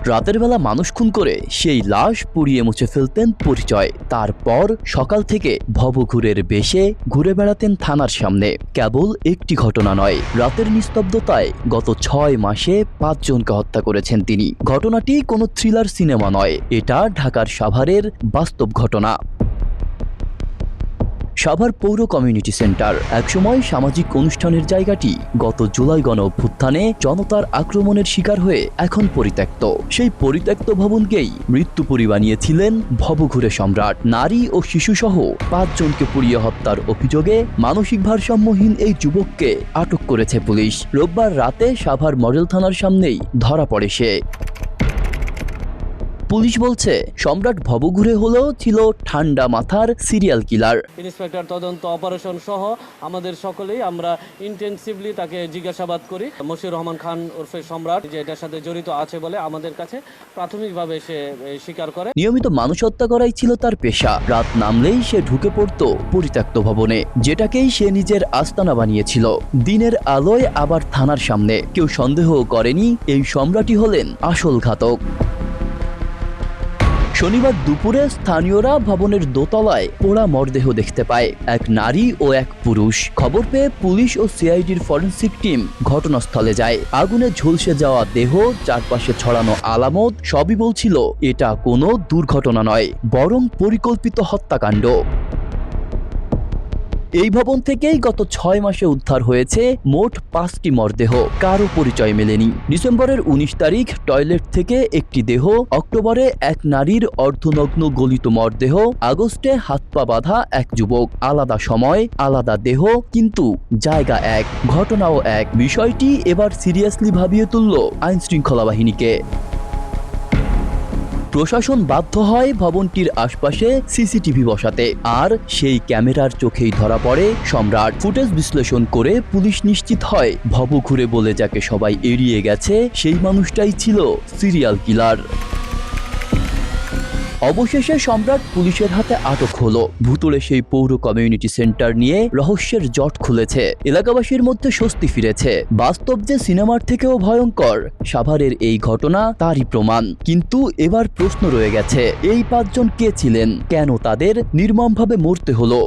রাতের বেলা মানুষ খুন করে সেই লাশ পুড়িয়ে মুছে ফেলতেন পরিচয়। তারপর সকাল থেকে ভবঘুরের বেশে ঘুরে বেড়াতেন থানার সামনে। কেবল একটি ঘটনা নয়, রাতের নিস্তব্ধতায় গত 6 মাসে 5 জনকে হত্যা করেছেন তিনি। ঘটনাটি কোনো থ্রিলার সিনেমা নয়, এটা ঢাকার সাভারের বাস্তব ঘটনা। সাভার পৌর কমিউনিটি সেন্টার একসময় সামাজিক অনুষ্ঠানের জায়গাটি গত জুলাই গণ অভ্যুত্থানে জনতার আক্রমণের শিকার হয়ে এখন পরিত্যক্ত। সেই পরিত্যক্ত ভবনকেই মৃত্যুপুরী বানিয়েছিলেন ভবঘুরে সম্রাট। নারী ও শিশুসহ 5 জনকে পুড়িয়ে হত্যার অভিযোগে মানসিক ভারসাম্যহীন এই যুবককে আটক করেছে পুলিশ। রোববার রাতে সাভার মডেল থানার সামনেই ধরা পড়ে সে। পুলিশ বলছে সম্রাট ভবঘুরে ছিল ঠান্ডা মাথার সিরিয়াল কিলার। ইন্সপেক্টর তদন্ত অপারেশন সহ আমাদের সকলেই আমরা ইন্টেনসিভলি তাকে জিজ্ঞাসাবাদ করি। মশিউর রহমান খান ওরফে সম্রাট যে এটার সাথে জড়িত আছে বলে আমাদের কাছে প্রাথমিকভাবে সে স্বীকার করে। নিয়মিত মানুষ হত্যা করাই ছিল তার পেশা। রাত নামলেই সে ঢুকে পড়তো পরিত্যক্ত ভবনে, যেটাকেই সে নিজের আস্তানা বানিয়েছিল। দিনের আলোয় আবার থানার সামনে। কেউ সন্দেহ করেনি এই সম্রাটই হলেন আসল ঘাতক। শনিবার দুপুরে স্থানীয়রা ভবনের দোতলায় পোড়া মরদেহ দেখতে পায়, এক নারী ও এক পুরুষ। খবর পেয়ে পুলিশ ও সিআইডির ফরেনসিক টিম ঘটনাস্থলে যায়। আগুনে ঝলসে যাওয়া দেহ, চারপাশে ছড়ানো আলামত সবই বলছিল এটা কোনো দুর্ঘটনা নয়, বরং পরিকল্পিত হত্যাকাণ্ড। এই ভবন থেকেই গত 6 মাসে উদ্ধার হয়েছে মোট 5টি মরদেহ। কারো পরিচয় মেলেনি। ডিসেম্বরের 19 তারিখ টয়লেট থেকে একটি দেহ, অক্টোবরে এক নারীর অর্ধনগ্ন গলিত মরদেহ, আগস্টে হাত পা বাঁধা এক যুবক। আলাদা সময়, আলাদা দেহ, কিন্তু জায়গা এক, ঘটনাও এক। বিষয়টি এবার সিরিয়াসলি ভাবিয়ে তুলল আইন শৃঙ্খলা বাহিনীকে। প্রশাসন বাধ্য হয় ভবনটির আশপাশে সিসিটিভি বসাতে, আর সেই ক্যামেরার চোখেই ধরা পড়ে সম্রাট। ফুটেজ বিশ্লেষণ করে পুলিশ নিশ্চিত হয় ভবঘুরে বলে যাকে সবাই এড়িয়ে গেছে সেই মানুষটাই ছিল সিরিয়াল কিলার। অবশেষে সম্রাট পুলিশের হাতে আটক হলো। ভুতুড়ে সেই পৌর কমিউনিটি সেন্টার নিয়ে রহস্যের জট খুলেছে। এলাকাবাসীর মধ্যে স্বস্তি ফিরেছে। বাস্তব যে সিনেমার থেকেও ভয়ঙ্কর, সাভারের এই ঘটনা তারই প্রমাণ। কিন্তু এবার প্রশ্ন রয়ে গেছে, এই 5 জন কে ছিলেন? কেন তাদের নির্মমভাবে মরতে হলো?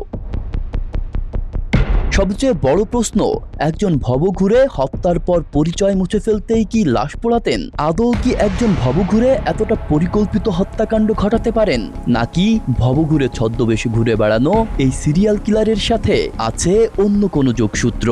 সবচেয়ে বড় প্রশ্ন, একজন ভবঘুরে হত্যার পর পরিচয় মুছে ফেলতেই কি লাশ পোড়াতেন? আদৌ কি একজন ভবঘুরে এতটা পরিকল্পিত হত্যাকাণ্ড ঘটাতে পারেন, নাকি ভবঘুরে ছদ্মবেশে ঘুরে বেড়ানো এই সিরিয়াল কিলারের সাথে আছে অন্য কোনো যোগসূত্র?